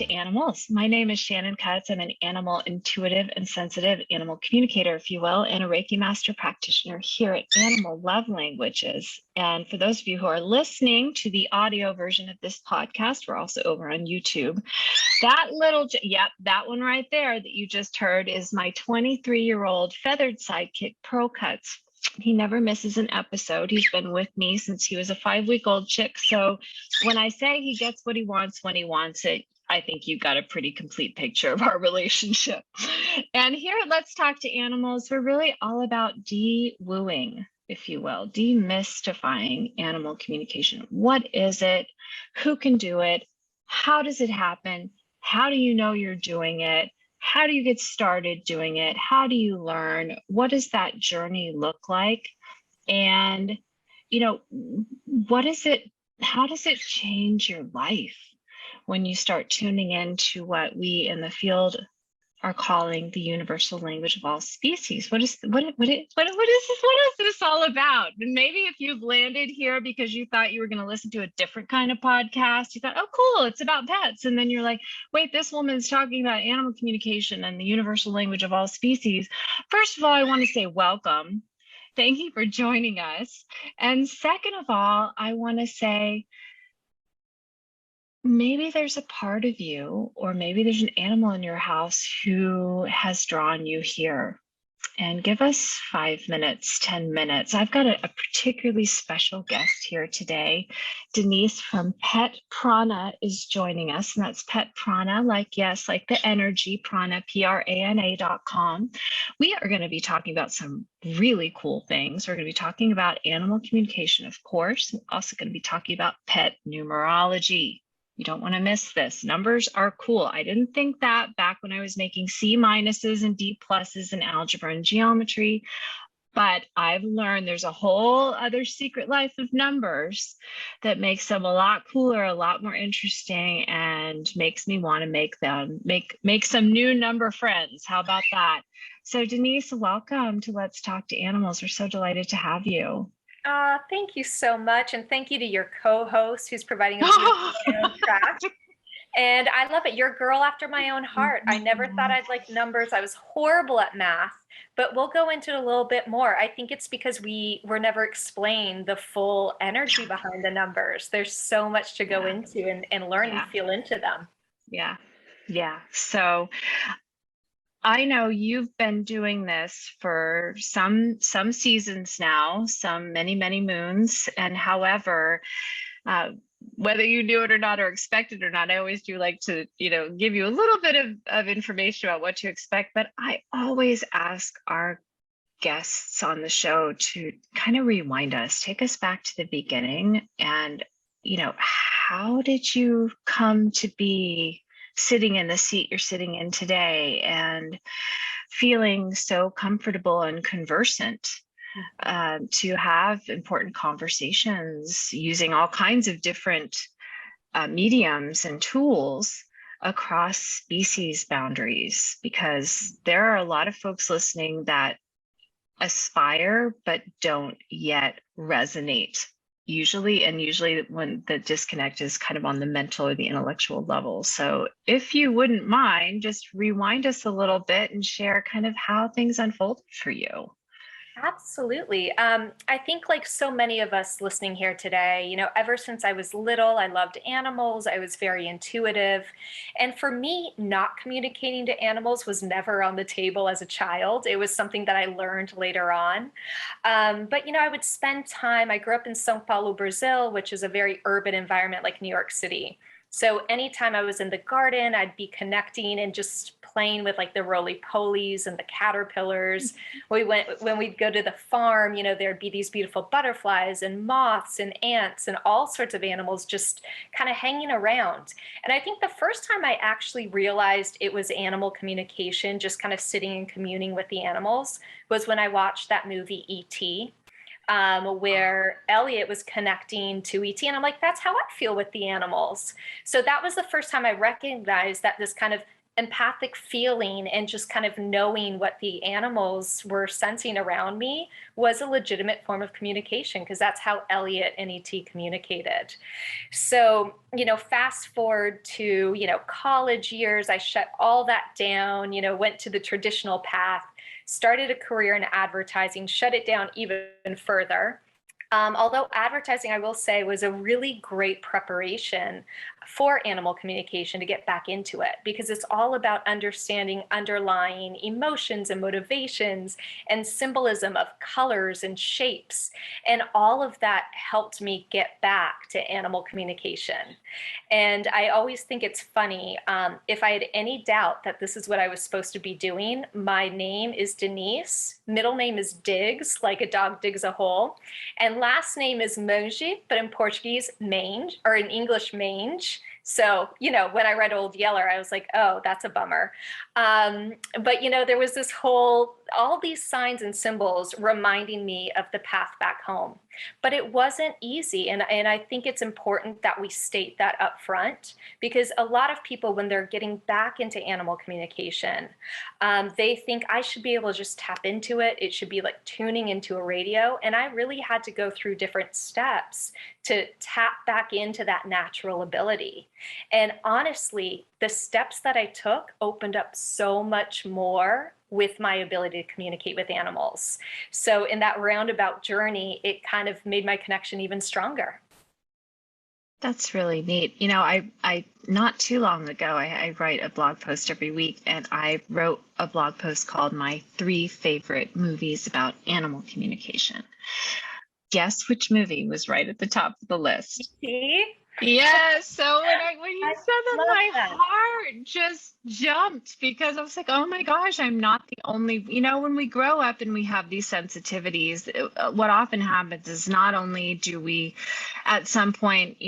to animals. My name is Shannon Cutts. I'm an animal intuitive and sensitive animal communicator, if you will, and a Reiki master practitioner here at Animal Love Languages. And for those of you who are listening to the audio version of this podcast, we're also over on YouTube. That that one right there that you just heard is my 23-year-old feathered sidekick, Pearl Cutts. He never misses an episode. He's been with me since he was a 5-week-old chick. So when I say he gets what he wants when he wants it, I think you got a pretty complete picture of our relationship. And here at Let's Talk to Animals, we're really all about de-wooing, if you will, demystifying animal communication. What is it? Who can do it? How does it happen? How do you know you're doing it? How do you get started doing it? How do you learn? What does that journey look like? And, what is it? How does it change your life when you start tuning into what we in the field are calling the universal language of all species? What is this all about? And maybe if you've landed here because you thought you were going to listen to a different kind of podcast, you thought, oh, cool, it's about pets. And then you're like, wait, this woman's talking about animal communication and the universal language of all species. First of all, I want to say welcome. Thank you for joining us. And second of all, I want to say, maybe there's a part of you, or maybe there's an animal in your house who has drawn you here. And give us 5 minutes, 10 minutes. I've got a particularly special guest here today. Denise from Pet Prana is joining us, and that's Pet Prana, like the energy, Prana, prana.com. We are going to be talking about some really cool things. We're going to be talking about animal communication, of course. We're also going to be talking about pet numerology. You don't want to miss this. Numbers are cool. I didn't think that back when I was making C minuses and D pluses in algebra and geometry, but I've learned there's a whole other secret life of numbers that makes them a lot cooler, a lot more interesting, and makes me want to make some new number friends. How about that? So Denise, welcome to Let's Talk to Animals. We're so delighted to have you. Thank you so much. And thank you to your co-host who's providing a beautiful soundtrack. And I love it. You're a girl after my own heart. I never thought I'd like numbers. I was horrible at math, but we'll go into it a little bit more. I think it's because we were never explained the full energy behind the numbers. There's so much to go into and learn and feel into them. Yeah. So I know you've been doing this for some seasons now, some many moons. And however, whether you knew it or not or expected or not, I always do like to, give you a little bit of information about what to expect. But I always ask our guests on the show to kind of rewind us, take us back to the beginning. And, how did you come to be sitting in the seat you're sitting in today and feeling so comfortable and conversant to have important conversations using all kinds of different mediums and tools across species boundaries? Because there are a lot of folks listening that aspire but don't yet resonate. Usually when the disconnect is kind of on the mental or the intellectual level. So if you wouldn't mind, just rewind us a little bit and share kind of how things unfolded for you. Absolutely. I think like so many of us listening here today, ever since I was little, I loved animals. I was very intuitive. And for me, not communicating to animals was never on the table as a child. It was something that I learned later on. But, I would spend time. I grew up in São Paulo, Brazil, which is a very urban environment like New York City. So anytime I was in the garden, I'd be connecting and just playing with like the roly-polies and the caterpillars. When we'd go to the farm, there'd be these beautiful butterflies and moths and ants and all sorts of animals just kind of hanging around. And I think the first time I actually realized it was animal communication, just kind of sitting and communing with the animals, was when I watched that movie E.T., where Elliot was connecting to ET. And I'm like, that's how I feel with the animals. So that was the first time I recognized that this kind of empathic feeling and just kind of knowing what the animals were sensing around me was a legitimate form of communication, because that's how Elliot and ET communicated. So, fast forward to, college years, I shut all that down, went to the traditional path, started a career in advertising, shut it down even further. Although advertising, I will say, was a really great preparation for animal communication to get back into it, because it's all about understanding underlying emotions and motivations and symbolism of colors and shapes. And all of that helped me get back to animal communication. And I always think it's funny. If I had any doubt that this is what I was supposed to be doing, my name is Denise, middle name is Diggs, like a dog digs a hole, and last name is Mange, but in Portuguese, Mange, or in English, Mange. So, when I read Old Yeller, I was like, oh, that's a bummer. But, there was all these signs and symbols reminding me of the path back home. But it wasn't easy. And I think it's important that we state that up front, because a lot of people, when they're getting back into animal communication, they think I should be able to just tap into it. It should be like tuning into a radio. And I really had to go through different steps to tap back into that natural ability. And honestly, the steps that I took opened up so much more with my ability to communicate with animals. So in that roundabout journey, it kind of made my connection even stronger. That's really neat. I not too long ago, I write a blog post every week, and I wrote a blog post called My 3 Favorite Movies About Animal Communication. Guess which movie was right at the top of the list? See? Yeah, so when you I said that, love my that. heart just jumped, because I was like, oh my gosh, I'm not the only, when we grow up and we have these sensitivities, what often happens is not only do we, at some point,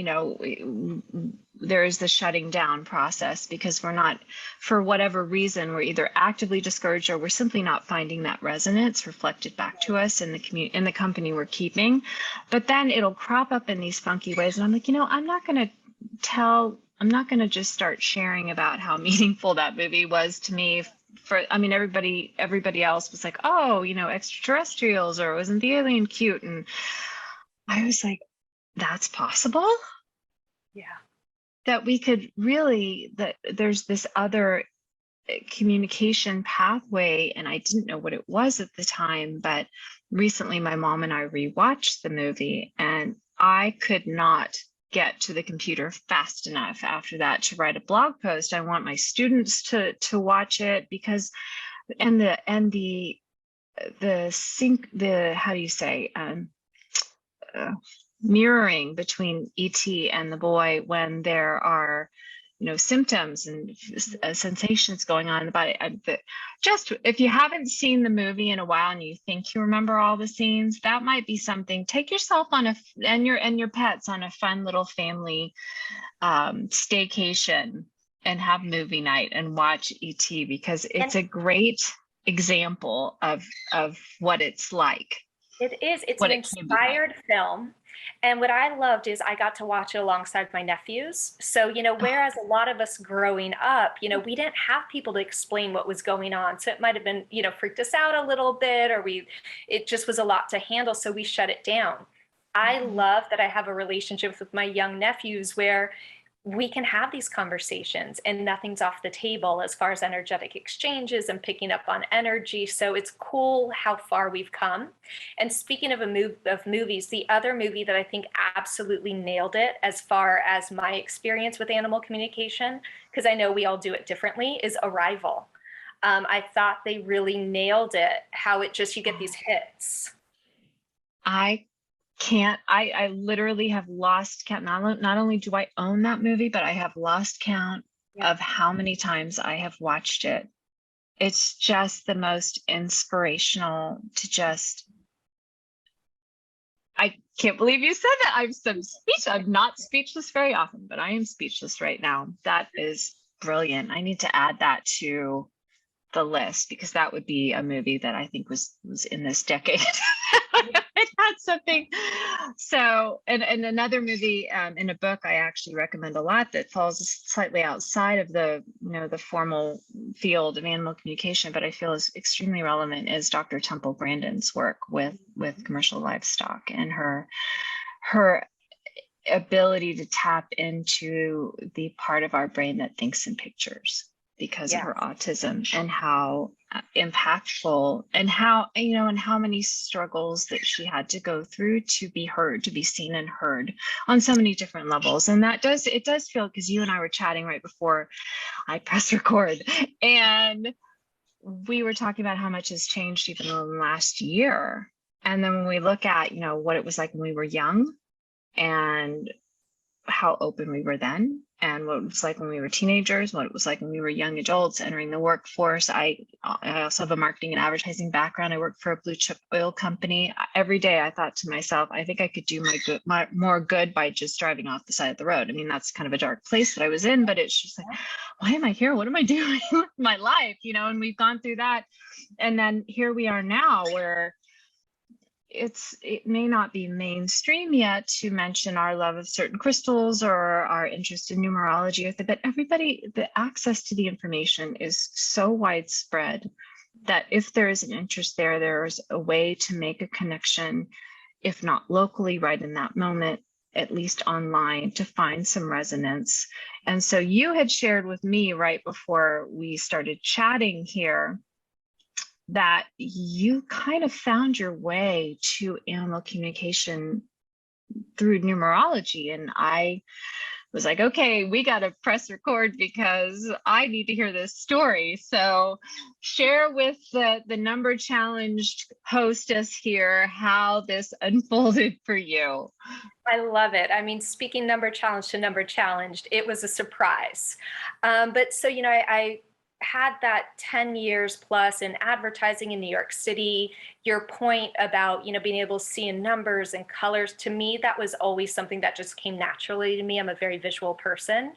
there is the shutting down process, because we're not, for whatever reason, we're either actively discouraged, or we're simply not finding that resonance reflected back to us in the company we're keeping. But then it'll crop up in these funky ways, and I'm like, I'm not going to just start sharing about how meaningful that movie was to me. Everybody else was like, oh, extraterrestrials, or wasn't the alien cute? And I was like, that's possible? Yeah. That we could really, that there's this other communication pathway, and I didn't know what it was at the time. But recently my mom and I rewatched the movie, and I could not get to the computer fast enough after that to write a blog post. I want my students to watch it, because the how do you say, mirroring between ET and the boy when there are symptoms and sensations going on in the body. Just if you haven't seen the movie in a while and you think you remember all the scenes, that might be something. Take yourself on and your pets on a fun little family staycation, and have movie night and watch ET, because it's a great example of what it's like. It is. It's an inspired film. And what I loved is I got to watch it alongside my nephews. So, whereas a lot of us growing up, we didn't have people to explain what was going on. So it might have been, freaked us out a little bit, or it just was a lot to handle. So we shut it down. I love that I have a relationship with my young nephews where we can have these conversations and nothing's off the table as far as energetic exchanges and picking up on energy. So it's cool how far we've come. And speaking of movies, the other movie that I think absolutely nailed it as far as my experience with animal communication, because I know we all do it differently, is Arrival. I thought they really nailed it, how it just, you get these hits. I literally have lost count. Not only do I own that movie, but I have lost count of how many times I have watched it. It's just the most inspirational I can't believe you said that. I'm not speechless very often, but I am speechless right now. That is brilliant. I need to add that to the list, because that would be a movie that I think was in this decade. That's something. So, and another movie in a book I actually recommend a lot that falls slightly outside of the, the formal field of animal communication, but I feel is extremely relevant, is Dr. Temple Grandin's work with commercial livestock, and her ability to tap into the part of our brain that thinks in pictures because of Yeah. her autism, and how impactful, and how many struggles that she had to go through to be heard, to be seen and heard on so many different levels. And it does feel, because you and I were chatting right before I press record, and we were talking about how much has changed even in the last year. And then when we look at, what it was like when we were young, and how open we were then, and what it was like when we were teenagers, what it was like when we were young adults entering the workforce. I also have a marketing and advertising background. I worked for a blue chip oil company. Every day I thought to myself, I think I could do my more good by just driving off the side of the road. I mean, that's kind of a dark place that I was in, but it's just like, why am I here? What am I doing with my life? And we've gone through that. And then here we are now, where it may not be mainstream yet to mention our love of certain crystals or our interest in numerology, but the access to the information is so widespread that if there is an interest there, there's a way to make a connection, if not locally right in that moment, at least online, to find some resonance. And so you had shared with me right before we started chatting here that you kind of found your way to animal communication through numerology. And I was like, okay, we got to press record because I need to hear this story. So share with the number challenged hostess here how this unfolded for you. I love it. I mean, speaking number challenged to number challenged, it was a surprise. But so, I had that 10 years plus in advertising in New York City. Your point about, being able to see in numbers and colors, to me, that was always something that just came naturally to me. I'm a very visual person.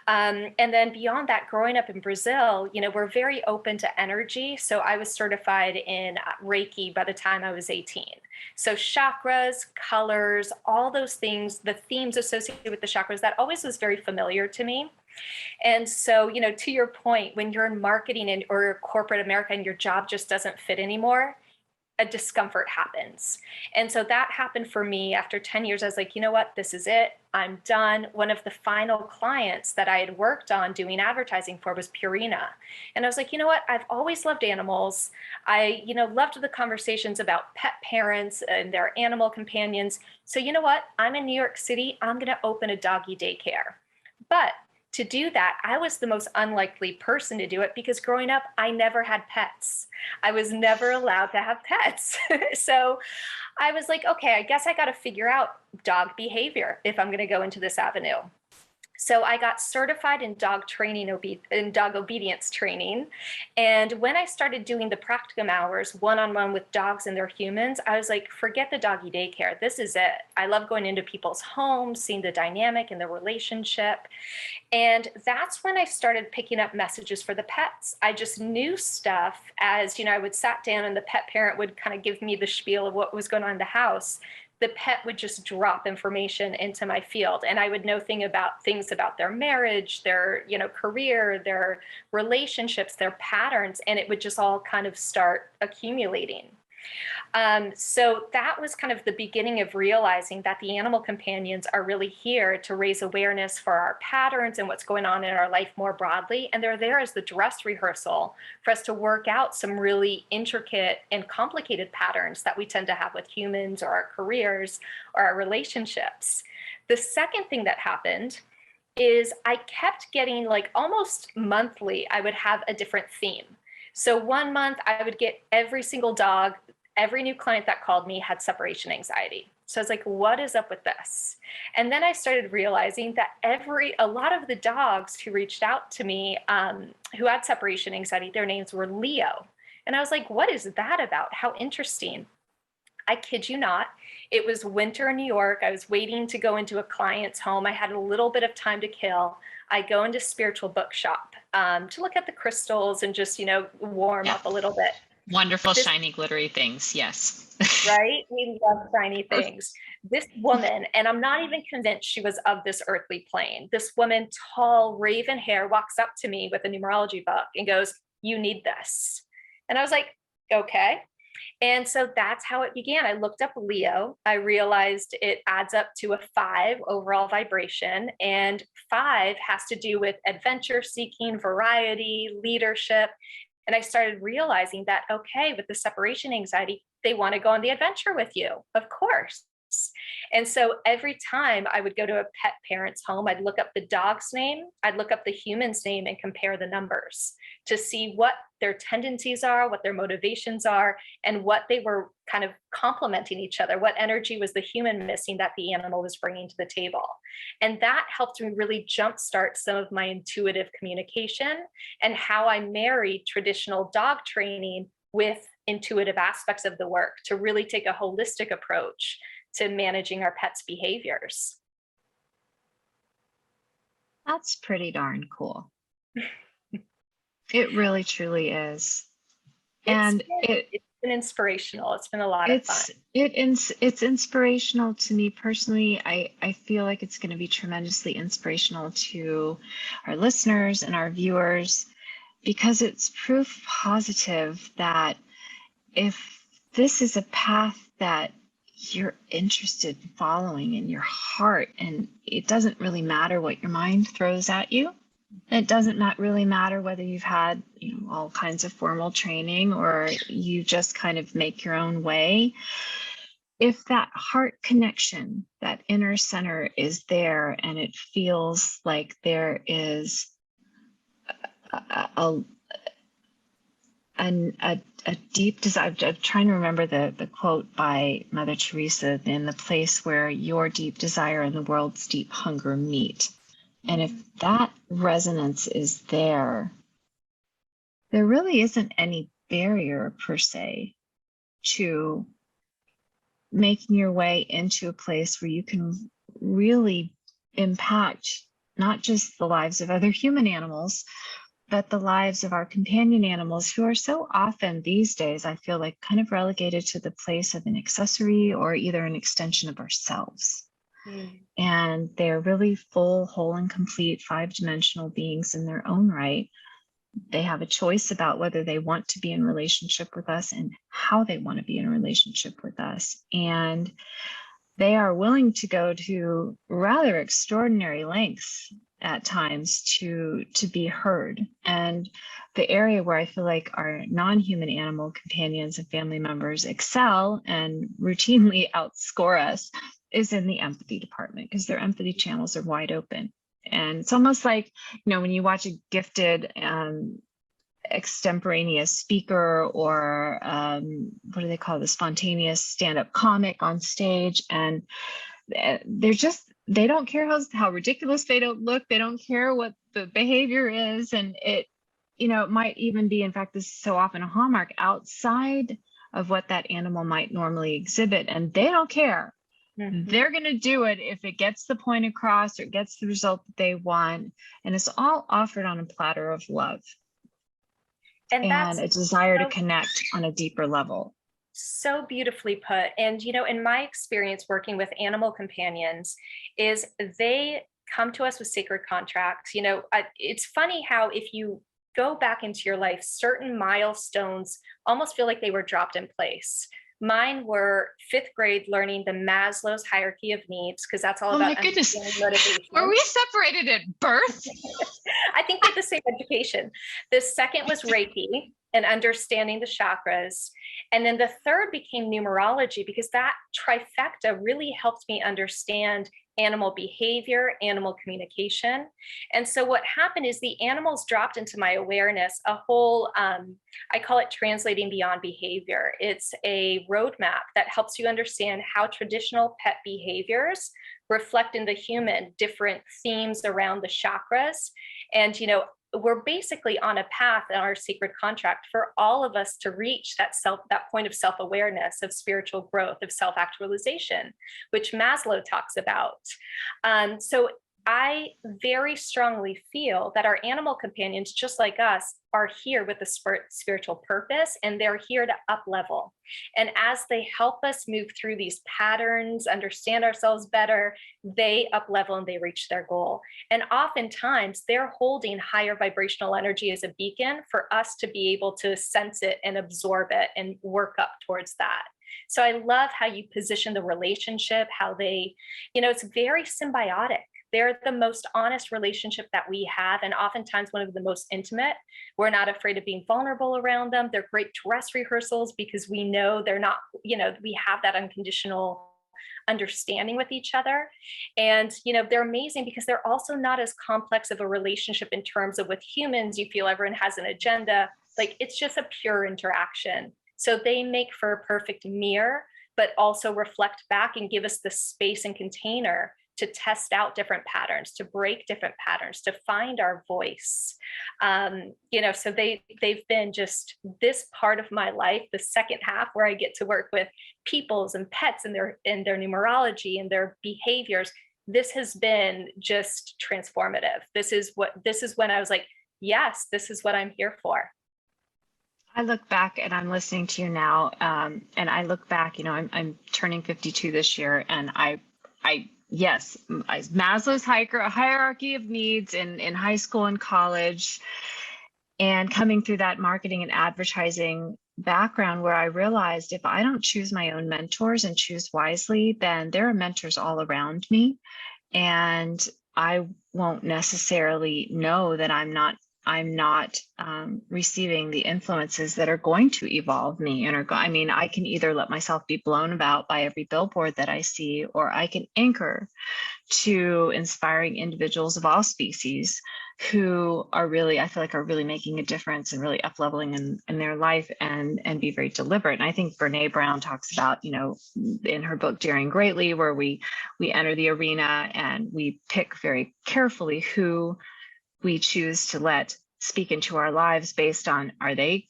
And then beyond that, growing up in Brazil, we're very open to energy. So I was certified in Reiki by the time I was 18. So chakras, colors, all those things, the themes associated with the chakras, that always was very familiar to me. And so, to your point, when you're in marketing or corporate America and your job just doesn't fit anymore, a discomfort happens. And so that happened for me after 10 years. I was like, you know what, this is it. I'm done. One of the final clients that I had worked on doing advertising for was Purina. And I was like, you know what, I've always loved animals. I, loved the conversations about pet parents and their animal companions. So you know what, I'm in New York City. I'm going to open a doggy daycare. But to do that, I was the most unlikely person to do it because growing up, I never had pets. I was never allowed to have pets. So I was like, okay, I guess I got to figure out dog behavior if I'm going to go into this avenue. So I got certified in dog training, in dog obedience training. And when I started doing the practicum hours one-on-one with dogs and their humans, I was like, forget the doggy daycare. This is it. I love going into people's homes, seeing the dynamic and the relationship. And that's when I started picking up messages for the pets. I just knew stuff as, I would sat down and the pet parent would kind of give me the spiel of what was going on in the house. The pet would just drop information into my field, and I would know things about their marriage, their career, their relationships, their patterns, and it would just all kind of start accumulating. So that was kind of the beginning of realizing that the animal companions are really here to raise awareness for our patterns and what's going on in our life more broadly. And they're there as the dress rehearsal for us to work out some really intricate and complicated patterns that we tend to have with humans or our careers or our relationships. The second thing that happened is I kept getting, like, almost monthly, I would have a different theme. So one month I would get every single dog. Every new client that called me had separation anxiety. So I was like, what is up with this? And then I started realizing that a lot of the dogs who reached out to me who had separation anxiety, their names were Leo. And I was like, what is that about? How interesting. I kid you not. It was winter in New York. I was waiting to go into a client's home. I had a little bit of time to kill. I go into spiritual bookshop to look at the crystals and just, warm up a little bit. Wonderful, This shiny, glittery things. Yes. right? We love shiny things. This woman, and I'm not even convinced she was of this earthly plane. This woman, tall, raven hair, walks up to me with a numerology book and goes, "You need this." And I was like, okay. And so that's how it began. I looked up Leo. I realized it adds up to a 5 overall vibration. And 5 has to do with adventure seeking, variety, leadership. And I started realizing that, okay, with the separation anxiety, they want to go on the adventure with you, of course. And so every time I would go to a pet parent's home, I'd look up the dog's name, I'd look up the human's name and compare the numbers to see what their tendencies are, what their motivations are, and what they were kind of complementing each other. What energy was the human missing that the animal was bringing to the table? And that helped me really jumpstart some of my intuitive communication and how I married traditional dog training with intuitive aspects of the work to really take a holistic approach to managing our pets' behaviors. That's pretty darn cool. It really truly is. And it's been inspirational. It's been a lot of fun. It's inspirational to me personally. I feel like it's going to be tremendously inspirational to our listeners and our viewers, because it's proof positive that if this is a path that you're interested in following in your heart, and it doesn't really matter what your mind throws at you. It doesn't really matter whether you've had, all kinds of formal training or you just kind of make your own way. If that heart connection, that inner center is there, and it feels like there is a deep desire. I'm trying to remember the quote by Mother Teresa, in the place where your deep desire and the world's deep hunger meet. And if that resonance is there, there really isn't any barrier per se to making your way into a place where you can really impact not just the lives of other human animals, but the lives of our companion animals, who are so often these days, I feel like, kind of relegated to the place of an accessory or either an extension of ourselves. And they're really full, whole, and complete 5-dimensional beings in their own right. They have a choice about whether they want to be in relationship with us and how they want to be in a relationship with us. And they are willing to go to rather extraordinary lengths at times to be heard. And the area where I feel like our non-human animal companions and family members excel and routinely outscore us is in the empathy department, because their empathy channels are wide open. And it's almost like, when you watch a gifted extemporaneous speaker, or what do they call the spontaneous stand-up comic on stage, and they don't care how ridiculous they don't look. They don't care what the behavior is. And it might even be, in fact, this is so often a hallmark, outside of what that animal might normally exhibit. And they don't care. Mm-hmm. They're going to do it if it gets the point across or it gets the result that they want. And it's all offered on a platter of love and a desire to connect on a deeper level. So beautifully put. And, in my experience working with animal companions, is they come to us with sacred contracts. It's funny how if you go back into your life, certain milestones almost feel like they were dropped in place. Mine were 5th grade, learning the Maslow's hierarchy of needs, because that's all about understanding motivation. Were we separated at birth? I think we had the same education. The second was Reiki and understanding the chakras. And then the third became numerology, because that trifecta really helped me understand animal behavior, animal communication. And so what happened is the animals dropped into my awareness a whole, I call it translating beyond behavior. It's a roadmap that helps you understand how traditional pet behaviors reflect in the human different themes around the chakras. And, we're basically on a path in our sacred contract for all of us to reach that point of self-awareness, of spiritual growth, of self-actualization, which Maslow talks about. So I very strongly feel that our animal companions, just like us, are here with a spiritual purpose, and they're here to up level. And as they help us move through these patterns, understand ourselves better, they up level and they reach their goal. And oftentimes they're holding higher vibrational energy as a beacon for us to be able to sense it and absorb it and work up towards that. So I love how you position the relationship, how they, it's very symbiotic. They're the most honest relationship that we have, and oftentimes one of the most intimate. We're not afraid of being vulnerable around them. They're great dress rehearsals because we know they're not, we have that unconditional understanding with each other. And, they're amazing because they're also not as complex of a relationship in terms of with humans, you feel everyone has an agenda. Like it's just a pure interaction. So they make for a perfect mirror, but also reflect back and give us the space and container to test out different patterns, to break different patterns, to find our voice. So they've been just this part of my life, the second half where I get to work with peoples and pets and their numerology and their behaviors. This has been just transformative. This is when I was like, yes, this is what I'm here for. I look back and I'm listening to you now, and I look back, I'm turning 52 this year, and yes, Maslow's hierarchy of needs in high school and college, and coming through that marketing and advertising background where I realized if I don't choose my own mentors and choose wisely, then there are mentors all around me, and I won't necessarily know that I'm not receiving the influences that are going to evolve me I can either let myself be blown about by every billboard that I see, or I can anchor to inspiring individuals of all species who are really, I feel like, are really making a difference and really up leveling in their life and be very deliberate. And I think Brene Brown talks about, in her book, Daring Greatly, where we enter the arena and we pick very carefully who we choose to let speak into our lives based on, are they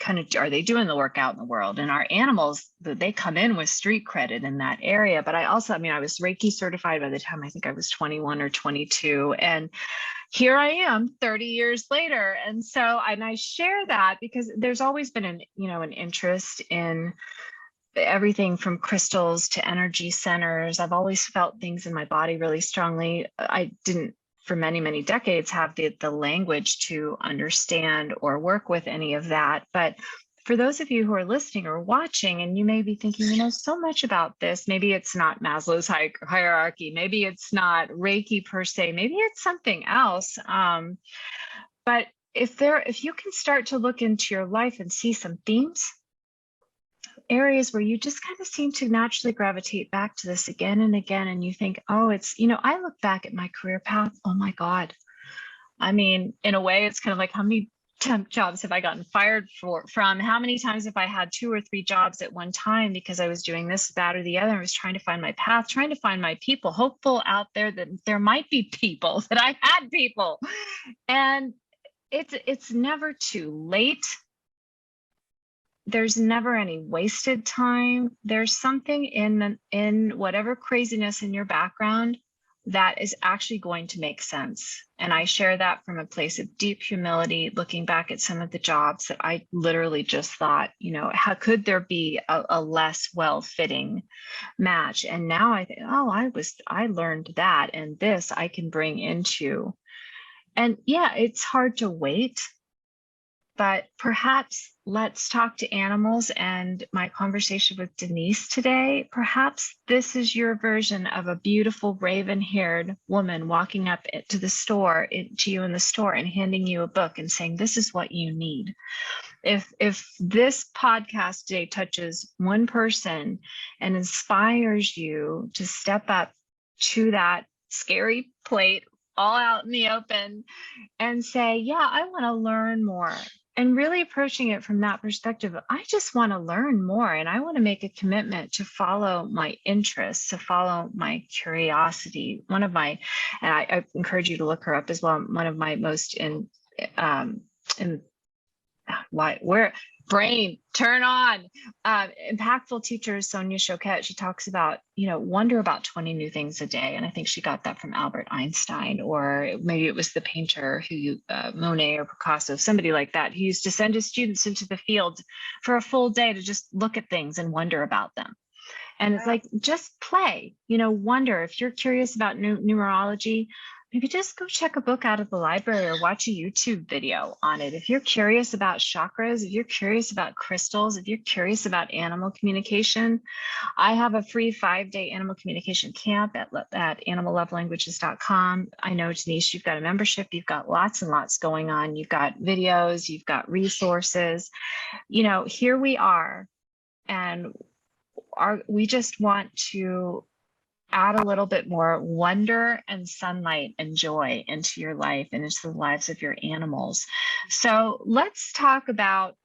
doing the work out in the world? And our animals, they come in with street credit in that area. But I was Reiki certified by the time I think I was 21 or 22. And here I am 30 years later. And I share that because there's always been an interest in everything from crystals to energy centers. I've always felt things in my body really strongly. I didn't, for many, many decades, have the language to understand or work with any of that. But for those of you who are listening or watching, and you may be thinking, so much about this, maybe it's not Maslow's hierarchy, maybe it's not Reiki per se, maybe it's something else. But if you can start to look into your life and see some themes, areas where you just kind of seem to naturally gravitate back to this again and again, and you think, oh, it's, I look back at my career path, oh my God. I mean, in a way, it's kind of like, how many temp jobs have I gotten fired from? How many times have I had 2 or 3 jobs at one time because I was doing this, that, or the other? I was trying to find my path, trying to find my people, hopeful out there that there might be people, that I had people. And it's never too late. There's never any wasted time. There's something in whatever craziness in your background that is actually going to make sense. And I share that from a place of deep humility, looking back at some of the jobs that I literally just thought, how could there be a less well-fitting match? And now I think, oh, I learned that, and this I can bring into. And yeah, it's hard to wait. But perhaps let's talk to animals, and my conversation with Denise today, perhaps this is your version of a beautiful raven-haired woman walking up to the store, to you in the store, and handing you a book and saying, this is what you need. If this podcast today touches one person and inspires you to step up to that scary plate, all out in the open, and say, yeah, I want to learn more. And really approaching it from that perspective, I just want to learn more, and I want to make a commitment to follow my interests, to follow my curiosity. And I encourage you to look her up as well. One of my most why, where, brain, turn on. Impactful teacher Sonia Choquette, she talks about, wonder about 20 new things a day. And I think she got that from Albert Einstein, or maybe it was the painter Monet or Picasso, somebody like that, who used to send his students into the field for a full day to just look at things and wonder about them. And it's like, just play, wonder. If you're curious about numerology, maybe just go check a book out of the library or watch a YouTube video on it. If you're curious about chakras, if you're curious about crystals, if you're curious about animal communication, I have a free 5-day animal communication camp at animallovelanguages.com. I know, Denise, you've got a membership, you've got lots and lots going on. You've got videos, you've got resources, here we are. And we just want to add a little bit more wonder and sunlight and joy into your life and into the lives of your animals. So let's talk about.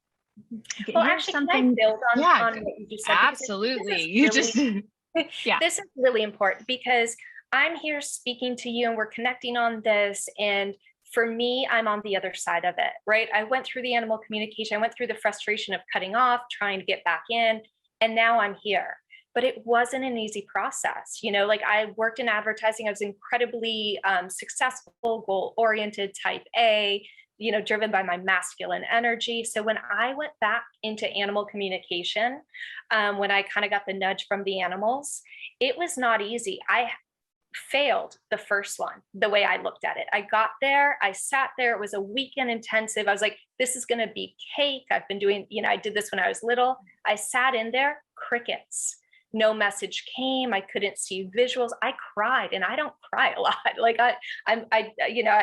Well, actually, can I build on what you just said? Absolutely. This is really important, because I'm here speaking to you and we're connecting on this. And for me, I'm on the other side of it, right? I went through the animal communication. I went through the frustration of cutting off, trying to get back in. And now I'm here. But it wasn't an easy process. Like, I worked in advertising. I was incredibly successful, goal-oriented, type A, driven by my masculine energy. So when I went back into animal communication, when I kind of got the nudge from the animals, it was not easy. I failed the first one, the way I looked at it. I got there, I sat there, it was a weekend intensive. I was like, this is going to be cake. I've been doing, I did this when I was little. I sat in there, crickets. No message came. I couldn't see visuals. I cried, and I don't cry a lot. Like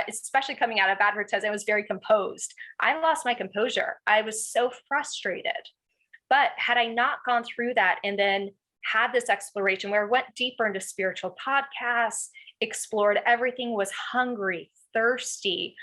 especially coming out of advertising, I was very composed. I lost my composure. I was so frustrated. But had I not gone through that and then had this exploration where I went deeper into spiritual podcasts, explored everything, was hungry, thirsty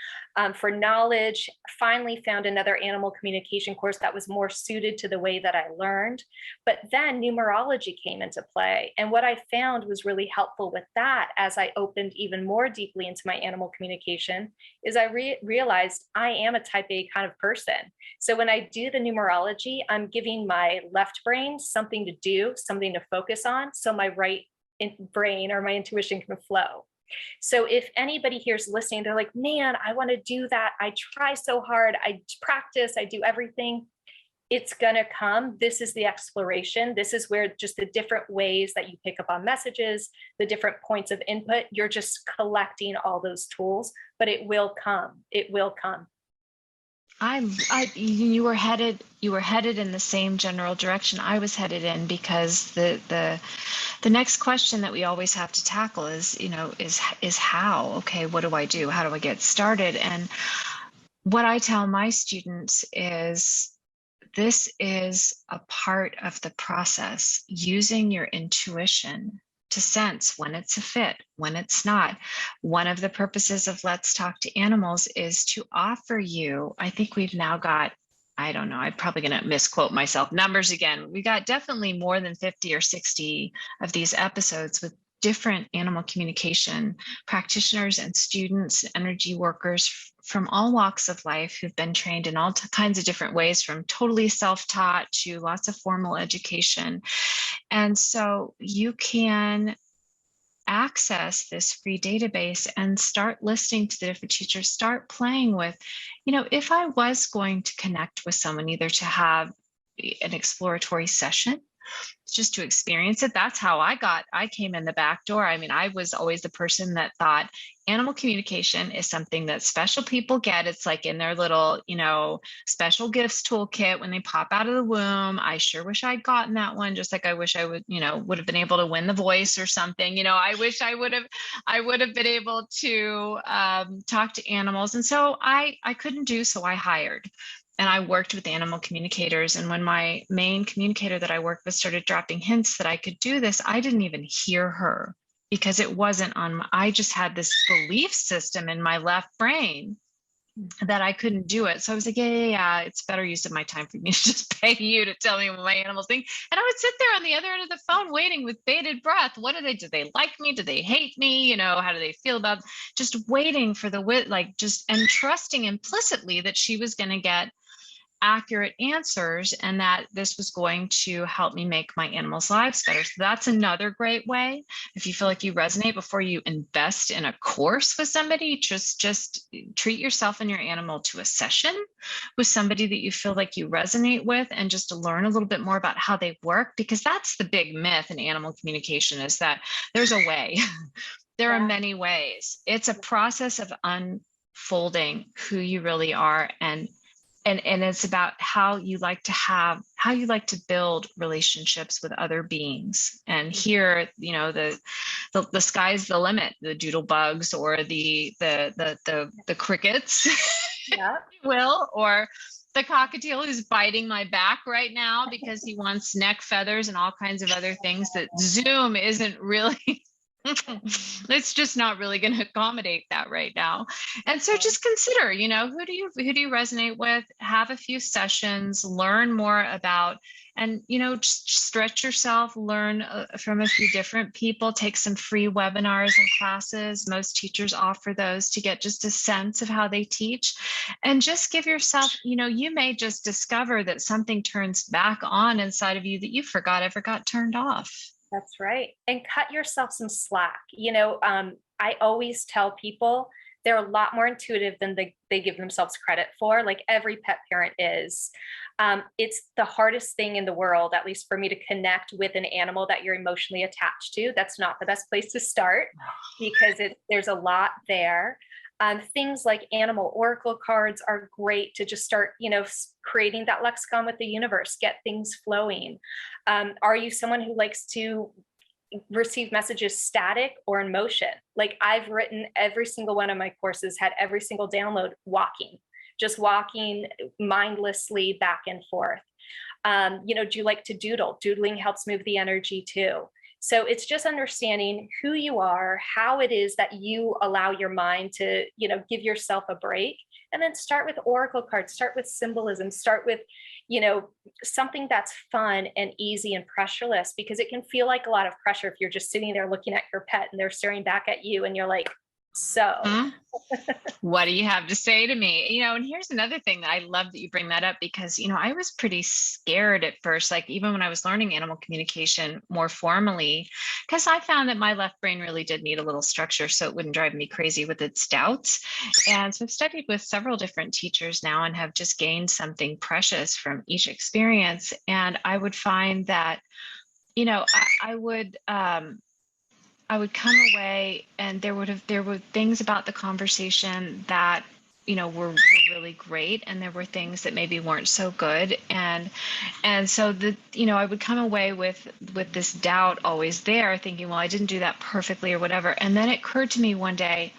for knowledge, finally found another animal communication course that was more suited to the way that I learned. But then numerology came into play. And what I found was really helpful with that, as I opened even more deeply into my animal communication, is I realized I am a type A kind of person. So when I do the numerology, I'm giving my left brain something to do, something to focus on, so my right brain or my intuition can flow. So if anybody here's listening, they're like, man, I want to do that. I try so hard. I practice. I do everything. It's going to come. This is the exploration. This is where just the different ways that you pick up on messages, the different points of input, you're just collecting all those tools, but it will come. It will come. You were headed in the same general direction I was headed in, because the next question that we always have to tackle is how. Okay, what do I do? How do I get started? And what I tell my students is, this is a part of the process, using your intuition to sense when it's a fit, when it's not. One of the purposes of Let's Talk to Animals is to offer you, I think we've now got, I don't know, I'm probably going to misquote myself, numbers again. We got definitely more than 50 or 60 of these episodes with different animal communication practitioners and students, energy workers from all walks of life, who've been trained in all kinds of different ways, from totally self-taught to lots of formal education. And so you can access this free database and start listening to the different teachers, start playing with, if I was going to connect with someone, either to have an exploratory session, just to experience it. That's how I came in the back door. I mean, I was always the person that thought animal communication is something that special people get. It's like in their little, special gifts toolkit when they pop out of the womb. I sure wish I'd gotten that one, just like I wish I would have been able to win The Voice or something. I wish I would have been able to talk to animals. And so I couldn't do, so I hired. And I worked with animal communicators. And when my main communicator that I worked with started dropping hints that I could do this, I didn't even hear her, because it wasn't I just had this belief system in my left brain that I couldn't do it. So I was like, yeah, it's better use of my time for me to just pay you to tell me what my animals think. And I would sit there on the other end of the phone waiting with bated breath. What do they like me? Do they hate me? How do they feel about, just waiting for and trusting implicitly that she was going to get accurate answers and that this was going to help me make my animals' lives better. So that's another great way. If you feel like you resonate, before you invest in a course with somebody, just treat yourself and your animal to a session with somebody that you feel like you resonate with, and just to learn a little bit more about how they work, because that's the big myth in animal communication, is that there's a way. There are many ways. It's a process of unfolding who you really are, and it's about how you like to build relationships with other beings. And here, the sky's the limit. The doodle bugs, or the crickets, Yeah. will, or the cockatiel who's biting my back right now because he wants neck feathers and all kinds of other things that Zoom isn't really it's just not really going to accommodate that right now. And so just consider, who do you resonate with? Have a few sessions, learn more about, and, just stretch yourself, learn from a few different people, take some free webinars and classes. Most teachers offer those to get just a sense of how they teach, and just give yourself, you may just discover that something turns back on inside of you that you forgot ever got turned off. That's right. And cut yourself some slack. I always tell people they're a lot more intuitive than they give themselves credit for. Like every pet parent is. It's the hardest thing in the world, at least for me, to connect with an animal that you're emotionally attached to. That's not the best place to start, because there's a lot there. Things like animal oracle cards are great to just start, creating that lexicon with the universe, get things flowing. Are you someone who likes to receive messages static or in motion? Like I've written every single one of my courses, had every single download just walking mindlessly back and forth. Do you like to doodle? Doodling helps move the energy too. So it's just understanding who you are, how it is that you allow your mind to, give yourself a break, and then start with oracle cards, start with symbolism, start with, something that's fun and easy and pressureless, because it can feel like a lot of pressure if you're just sitting there looking at your pet and they're staring back at you and you're like, so what do you have to say to me? And here's another thing that I love that you bring that up, because, I was pretty scared at first, like even when I was learning animal communication more formally, because I found that my left brain really did need a little structure so it wouldn't drive me crazy with its doubts. And so I've studied with several different teachers now and have just gained something precious from each experience. And I would find that, I would come away and there were things about the conversation that, were really great. And there were things that maybe weren't so good. And so I would come away with this doubt always there, thinking, well, I didn't do that perfectly or whatever. And then it occurred to me one day,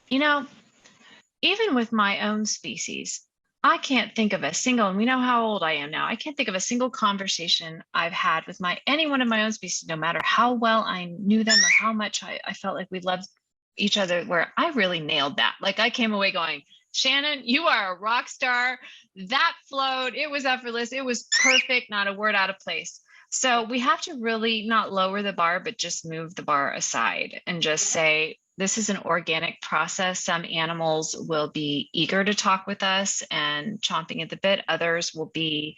even with my own species, I can't think of a single, and we know how old I am now, I can't think of a single conversation I've had with any one of my own species, no matter how well I knew them or how much I felt like we loved each other, where I really nailed that. Like I came away going, Shannon, you are a rock star. That flowed. It was effortless. It was perfect. Not a word out of place. So we have to really not lower the bar, but just move the bar aside and just say, this is an organic process. Some animals will be eager to talk with us and chomping at the bit. Others will be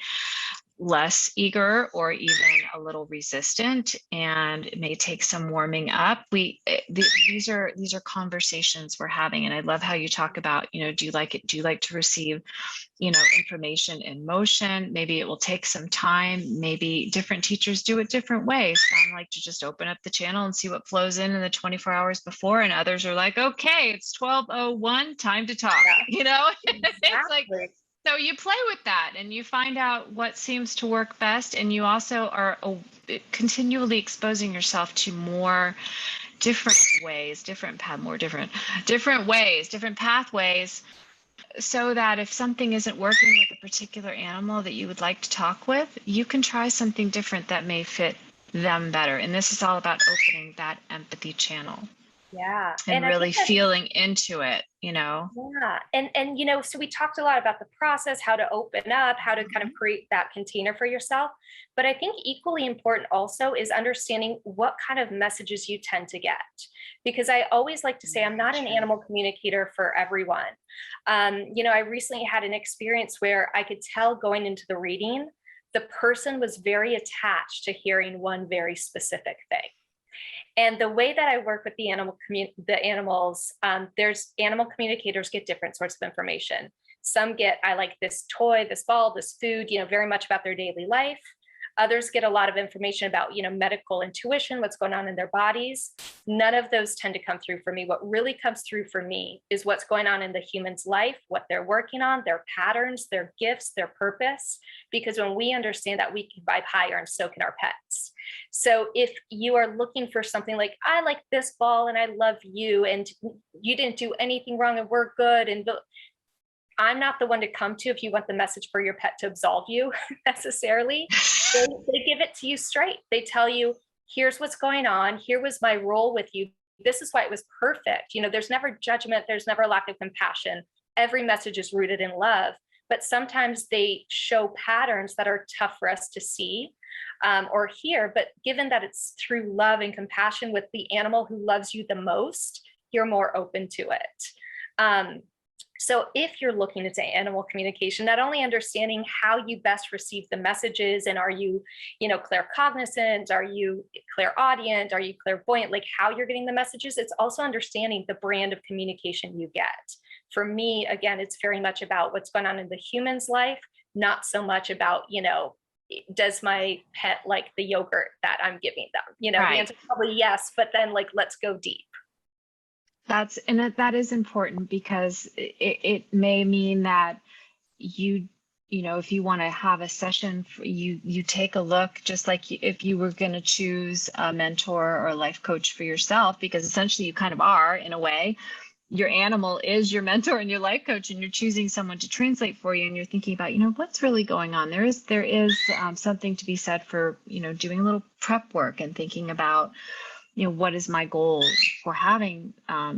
less eager or even a little resistant, and it may take some warming up. These are conversations we're having. And I love how you talk about, do you like to receive, information in motion? Maybe it will take some time. Maybe different teachers do it different ways. Some like to just open up the channel and see what flows in the 24 hours before. And others are like, okay, it's 12:01, time to talk, Exactly. It's like, so you play with that and you find out what seems to work best. And you also are continually exposing yourself to more different ways, different ways, different pathways, so that if something isn't working with a particular animal that you would like to talk with, you can try something different that may fit them better. And this is all about opening that empathy channel. Yeah. and And I really think that feeling into it, you know? yeah. And so we talked a lot about the process, how to open up, how to kind of Mhm. create that container for yourself. But I think equally important also is understanding what kind of messages you tend to get. Because I always like to say I'm Very not an true. animal communicator for everyone. I recently had an experience where I could tell going into the reading, the person was very attached to hearing one very specific thing. And the way that I work with the animals, there's animal communicators get different sorts of information. Some get, I like this toy, this ball, this food, very much about their daily life. Others get a lot of information about, medical intuition, what's going on in their bodies. None of those tend to come through for me. What really comes through for me is what's going on in the human's life, what they're working on, their patterns, their gifts, their purpose. Because when we understand that, we can vibe higher, and so can our pets. So if you are looking for something like, I like this ball and I love you, and you didn't do anything wrong and we're good, and I'm not the one to come to if you want the message for your pet to absolve you necessarily. They give it to you straight. They tell you, here's what's going on. Here was my role with you. This is why it was perfect. There's never judgment, there's never lack of compassion. Every message is rooted in love. But sometimes they show patterns that are tough for us to see or hear. But given that it's through love and compassion with the animal who loves you the most, you're more open to it. So if you're looking into animal communication, not only understanding how you best receive the messages, and are you, claircognizant, are you clairaudient, are you clairvoyant, like how you're getting the messages, it's also understanding the brand of communication you get. For me, again, it's very much about what's going on in the human's life, not so much about, does my pet like the yogurt that I'm giving them? The Right. answer is probably yes, but then let's go deep. That is important because it may mean that you if you want to have a session for you take a look, just like if you were going to choose a mentor or a life coach for yourself, because essentially you kind of are in a way. Your animal is your mentor and your life coach, and you're choosing someone to translate for you, and you're thinking about what's really going on. There is something to be said for doing a little prep work and thinking about what is my goal for having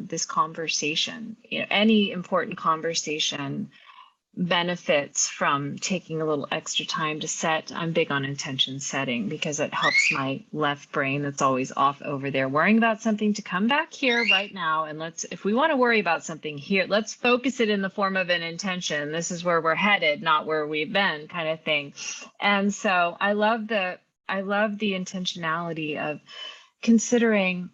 this conversation. Any important conversation benefits from taking a little extra time to set. I'm big on intention setting because it helps my left brain that's always off over there worrying about something to come back here right now. And if we want to worry about something here, let's focus it in the form of an intention. This is where we're headed, not where we've been, kind of thing. And so I love the intentionality of considering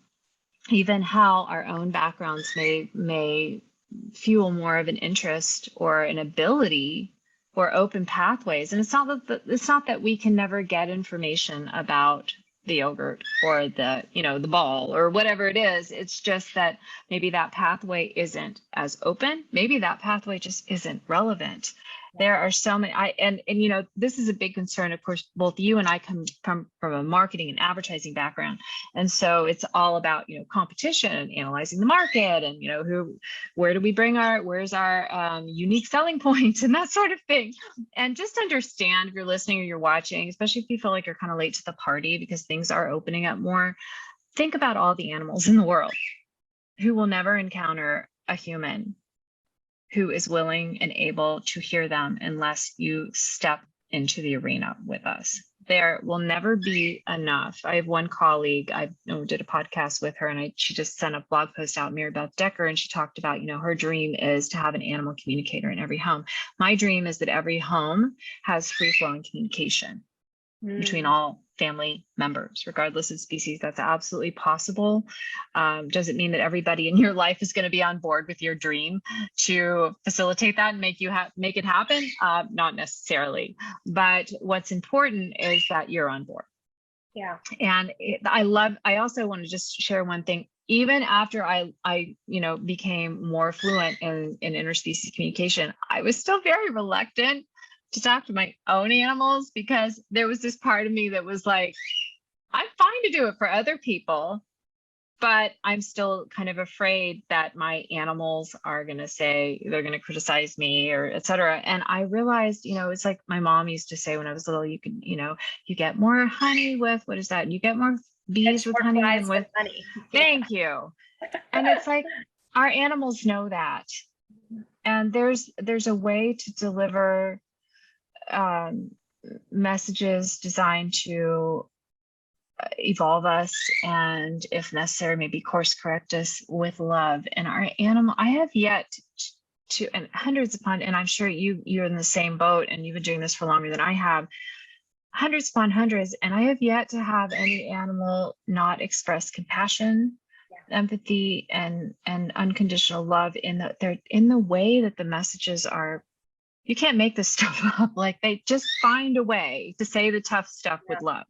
even how our own backgrounds may fuel more of an interest or an ability or open pathways. And it's not that we can never get information about the yogurt or the ball or whatever it is. It's just that maybe that pathway isn't as open. Maybe that pathway just isn't relevant. There are so many, this is a big concern. Of course, both you and I come from a marketing and advertising background. And so it's all about, competition and analyzing the market and, where do we where's our unique selling point and that sort of thing. And just understand, if you're listening or you're watching, especially if you feel like you're kind of late to the party because things are opening up more, think about all the animals in the world who will never encounter a human who is willing and able to hear them unless you step into the arena with us. There will never be enough. I have one colleague, I did a podcast with her, and she just sent a blog post out, Mary Beth Decker, and she talked about, her dream is to have an animal communicator in every home. My dream is that every home has free-flowing communication between all family members, regardless of species. That's absolutely possible. Does it mean that everybody in your life is going to be on board with your dream to facilitate that and make it happen? Not necessarily. But what's important is that you're on board. Yeah. And I also want to just share one thing. Even after I became more fluent in interspecies communication, I was still very reluctant to talk to my own animals because there was this part of me that was like, I'm fine to do it for other people, but I'm still kind of afraid that my animals are going to say, they're going to criticize me or et cetera. And I realized, it's like my mom used to say when I was little, you can, you get more honey with, what is that? You get more bees with More honey flies than with with, honey. thank you. And it's like our animals know that. And there's a way to deliver um, messages designed to evolve us, and if necessary, maybe course correct us with love. And our animal, I have yet to, and hundreds upon, and I'm sure you're in the same boat, and you've been doing this for longer than I have, hundreds upon hundreds, and I have yet to have any animal not express compassion, empathy, and unconditional love in the they're in the way that the messages are. You can't make this stuff up. Like, they just find a way to say the tough stuff with love.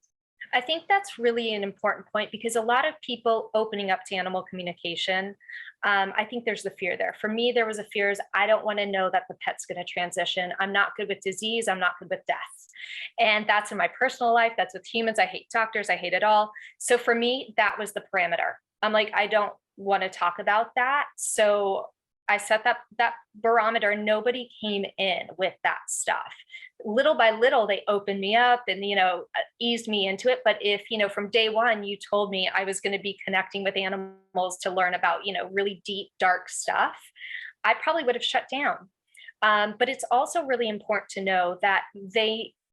I think that's really an important point, because a lot of people opening up to animal communication, I think there's the fear there. For me, there was a fear is I don't want to know that the pet's going to transition. I'm not good with disease. I'm not good with death. And that's in my personal life. That's with humans. I hate doctors. I hate it all. So for me, that was the parameter. I'm like, I don't want to talk about that. So I set that barometer. Nobody came in with that stuff. Little by little, they opened me up and, eased me into it. But if, from day one, you told me I was going to be connecting with animals to learn about, really deep, dark stuff, I probably would have shut down. But it's also really important to know that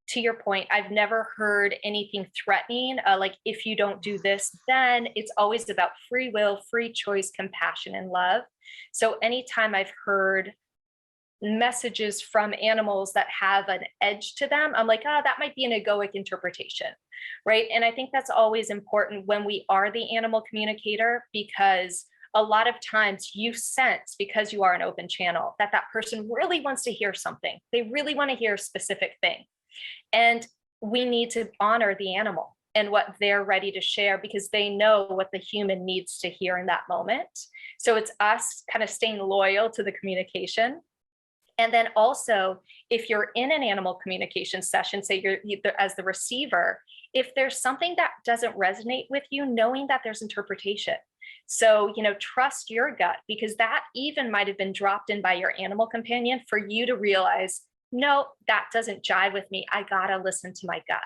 to your point, I've never heard anything threatening, like if you don't do this, then it's always about free will, free choice, compassion, and love. So anytime I've heard messages from animals that have an edge to them, I'm like, that might be an egoic interpretation, right? And I think that's always important when we are the animal communicator, because a lot of times you sense, because you are an open channel, that person really wants to hear something. They really want to hear a specific thing. And we need to honor the animal and what they're ready to share, because they know what the human needs to hear in that moment. So it's us kind of staying loyal to the communication. And then also, if you're in an animal communication session, say you're as the receiver, if there's something that doesn't resonate with you, knowing that there's interpretation. So, trust your gut, because that even might have been dropped in by your animal companion for you to realize, no, that doesn't jive with me. I gotta listen to my gut.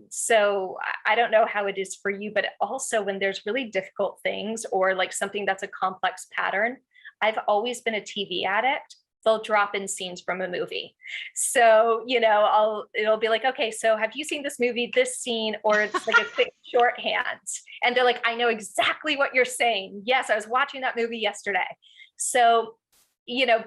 So I don't know how it is for you, but also when there's really difficult things or like something that's a complex pattern, I've always been a TV addict. They'll drop in scenes from a movie. So, it'll be like, okay, so have you seen this movie, this scene, or it's like a quick shorthand. And they're like, I know exactly what you're saying. Yes, I was watching that movie yesterday. So,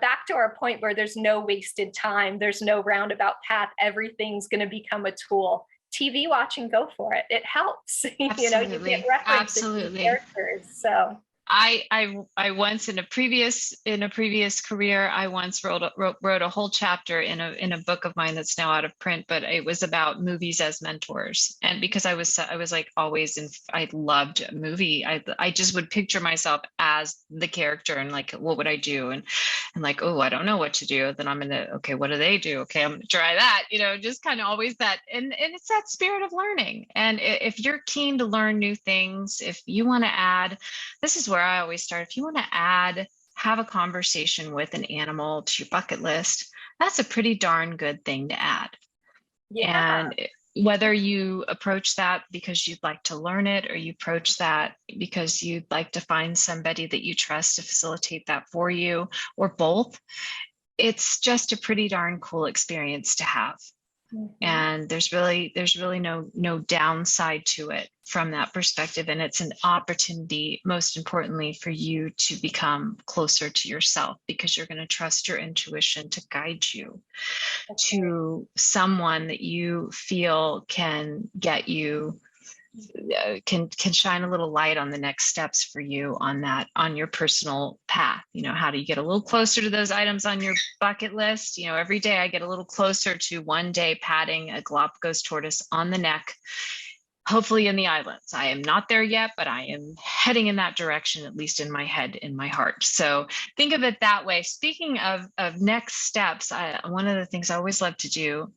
back to our point where there's no wasted time, there's no roundabout path, everything's going to become a tool. TV watching, go for it. It helps. Absolutely. You get references to characters. So I once in a previous career, I once wrote a whole chapter in a book of mine that's now out of print, but it was about movies as mentors. And because I was like always I loved a movie. I just would picture myself as the character and like, what would I do? And like, oh, I don't know what to do. Then okay, what do they do? Okay, I'm gonna try that, just kind of always that. And it's that spirit of learning. And if you're keen to learn new things, if you want to add, this is where I always start. If you want to have a conversation with an animal to your bucket list, that's a pretty darn good thing to add. Yeah. And whether you approach that because you'd like to learn it, or you approach that because you'd like to find somebody that you trust to facilitate that for you, or both, it's just a pretty darn cool experience to have. Mm-hmm. And there's really no downside to it from that perspective. And it's an opportunity, most importantly, for you to become closer to yourself, because you're going to trust your intuition to guide you to someone that you feel can get you, can shine a little light on the next steps for you on your personal path. How do you get a little closer to those items on your bucket list? Every day I get a little closer to one day patting a Galapagos tortoise on the neck, hopefully in the islands. I am not there yet, but I am heading in that direction, at least in my head, in my heart. So think of it that way. Speaking of next steps, one of the things I always love to do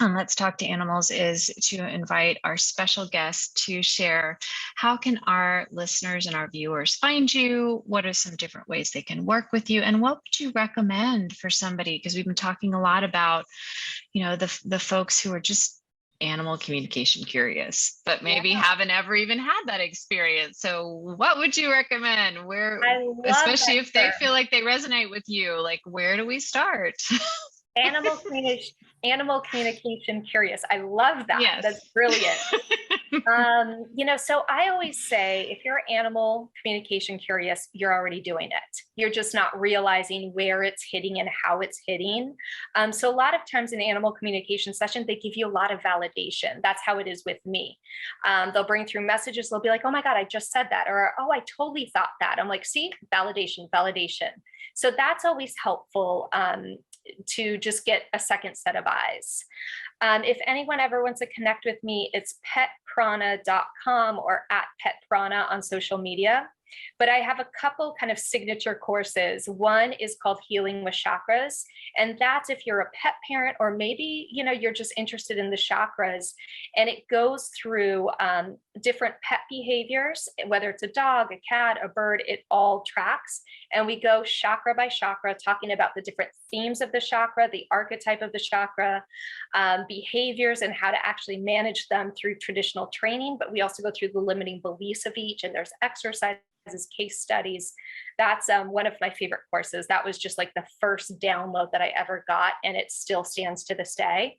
on Let's Talk to Animals is to invite our special guest to share, how can our listeners and our viewers find you? What are some different ways they can work with you? And what would you recommend for somebody? Because we've been talking a lot about, the folks who are just animal communication curious, but maybe Yeah. haven't ever even had that experience. So what would you recommend? Where, I love especially that if they term. feel like they resonate with you, like where do we start? Animal communication curious. I love that. That's Yes. brilliant. So I always say if you're animal communication curious, you're already doing it. You're just not realizing where it's hitting and how it's hitting. So a lot of times in animal communication session, they give you a lot of validation. That's how it is with me. They'll bring through messages. They'll be like, oh my God, I just said that. Or, oh, I totally thought that. I'm like, see, validation, validation. So that's always helpful to just get a second set of eyes. If anyone ever wants to connect with me, it's petprana.com or at petprana on social media. But I have a couple kind of signature courses. One is called Healing with Chakras. And that's if you're a pet parent, or maybe, you're just interested in the chakras. And it goes through different pet behaviors, whether it's a dog, a cat, a bird, it all tracks. And we go chakra by chakra, talking about the different themes of the chakra, the archetype of the chakra, behaviors, and how to actually manage them through traditional training. But we also go through the limiting beliefs of each, and there's exercises, case studies. That's one of my favorite courses. That was just like the first download that I ever got, and it still stands to this day.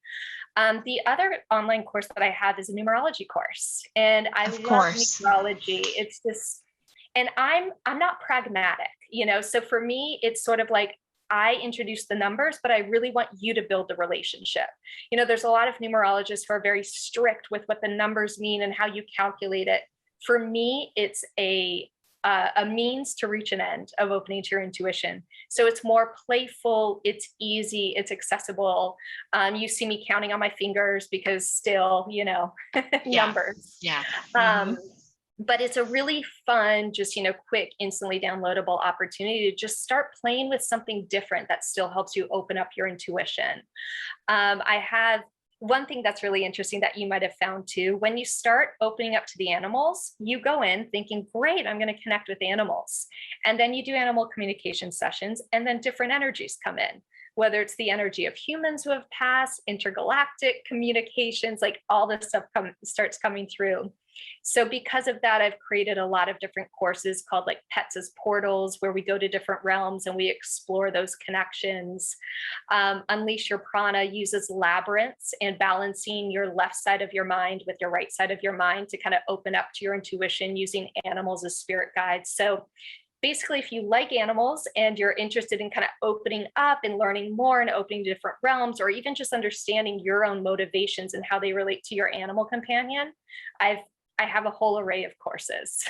The other online course that I have is a numerology course, and I love numerology. It's this, and I'm not pragmatic, so for me, it's sort of like I introduce the numbers, but I really want you to build the relationship. There's a lot of numerologists who are very strict with what the numbers mean and how you calculate it. For me, it's a means to reach an end of opening to your intuition. So it's more playful, it's easy, it's accessible. You see me counting on my fingers because still, numbers. Yeah. But it's a really fun, just, quick, instantly downloadable opportunity to just start playing with something different that still helps you open up your intuition. I have one thing that's really interesting that you might have found too. When you start opening up to the animals, you go in thinking, great, I'm going to connect with animals. And then you do animal communication sessions, and then different energies come in, whether it's the energy of humans who have passed, intergalactic communications, like all this stuff starts coming through. So because of that, I've created a lot of different courses called like Pets as Portals, where we go to different realms and we explore those connections. Unleash Your Prana uses labyrinths and balancing your left side of your mind with your right side of your mind to kind of open up to your intuition using animals as spirit guides. So basically, if you like animals and you're interested in kind of opening up and learning more and opening to different realms, or even just understanding your own motivations and how they relate to your animal companion, I have a whole array of courses.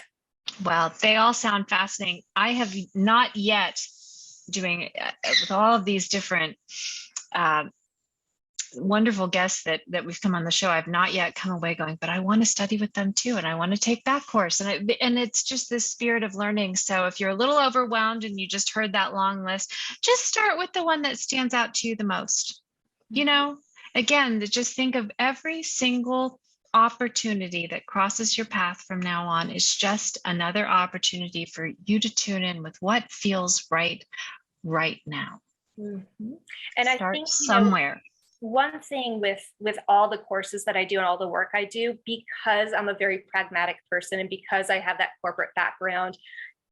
Well, they all sound fascinating. I have not yet doing with all of these different wonderful guests that we've come on the show. I've not yet come away going, but I want to study with them too, and I want to take that course. And it's just this spirit of learning. So if you're a little overwhelmed and you just heard that long list, just start with the one that stands out to you the most. Again, just think of every single opportunity that crosses your path from now on is just another opportunity for you to tune in with what feels right now. Mm-hmm. And I think somewhere. One thing with all the courses that I do and all the work I do, because I'm a very pragmatic person and because I have that corporate background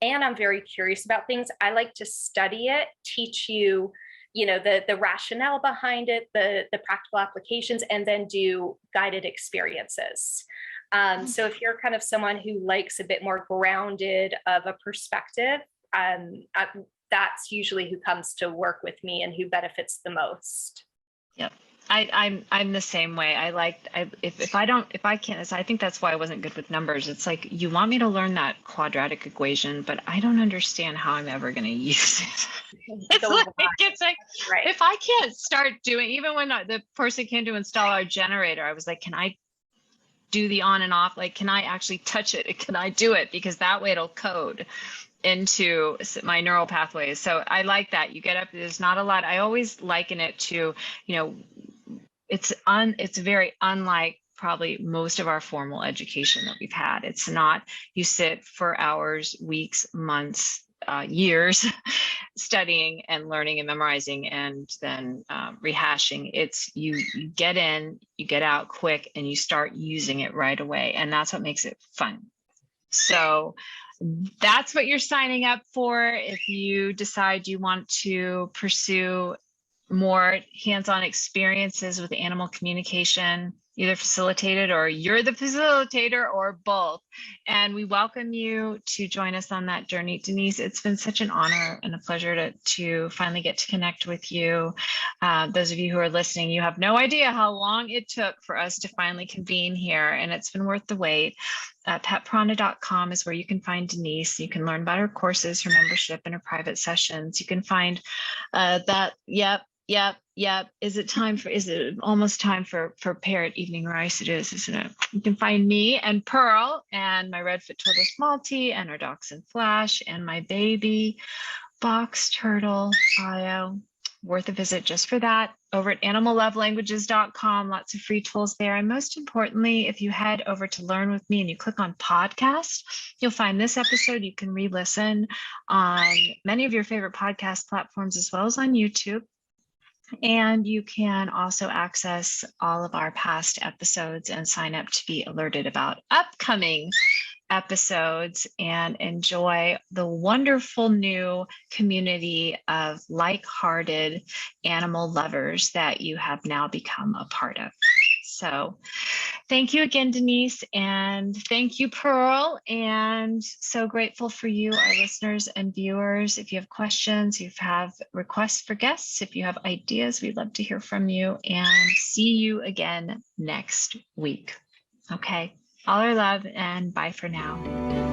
and I'm very curious about things, I like to study it, teach you, the rationale behind it, the practical applications, and then do guided experiences. So if you're kind of someone who likes a bit more grounded of a perspective, that's usually who comes to work with me and who benefits the most. Yep. I'm the same way. If I can't, I think that's why I wasn't good with numbers. It's like, you want me to learn that quadratic equation, but I don't understand how I'm ever going to use it. It's like right. If I can't start doing, even when the person came to install our generator, I was like, can I do the on and off? Like, can I actually touch it? Can I do it? Because that way it'll code into my neural pathways. So I like that. You get up, there's not a lot. I always liken it to, it's very unlike probably most of our formal education that we've had. It's not, you sit for hours, weeks, months, years studying and learning and memorizing and then rehashing. It's you get in, you get out quick, and you start using it right away. And that's what makes it fun. So that's what you're signing up for. If you decide you want to pursue more hands-on experiences with animal communication, either facilitated or you're the facilitator or both. And we welcome you to join us on that journey. Denise, it's been such an honor and a pleasure to finally get to connect with you. Those of you who are listening, you have no idea how long it took for us to finally convene here, and it's been worth the wait. Petprana.com is where you can find Denise. You can learn about her courses, her membership, and her private sessions. You can find that, yep. Is it almost time for parrot evening rice? It is, isn't it? You can find me and Pearl and my Redfoot Tortoise Maltese and our Dachshund Flash and my baby box turtle bio. Worth a visit just for that. Over at animallovelanguages.com, lots of free tools there. And most importantly, if you head over to Learn with Me and you click on podcast, you'll find this episode. You can re-listen on many of your favorite podcast platforms as well as on YouTube. And you can also access all of our past episodes and sign up to be alerted about upcoming episodes and enjoy the wonderful new community of like-hearted animal lovers that you have now become a part of. So thank you again, Denise, and thank you, Pearl, and so grateful for you, our listeners and viewers. If you have questions, if you have requests for guests, if you have ideas, we'd love to hear from you, and see you again next week. Okay, all our love, and bye for now.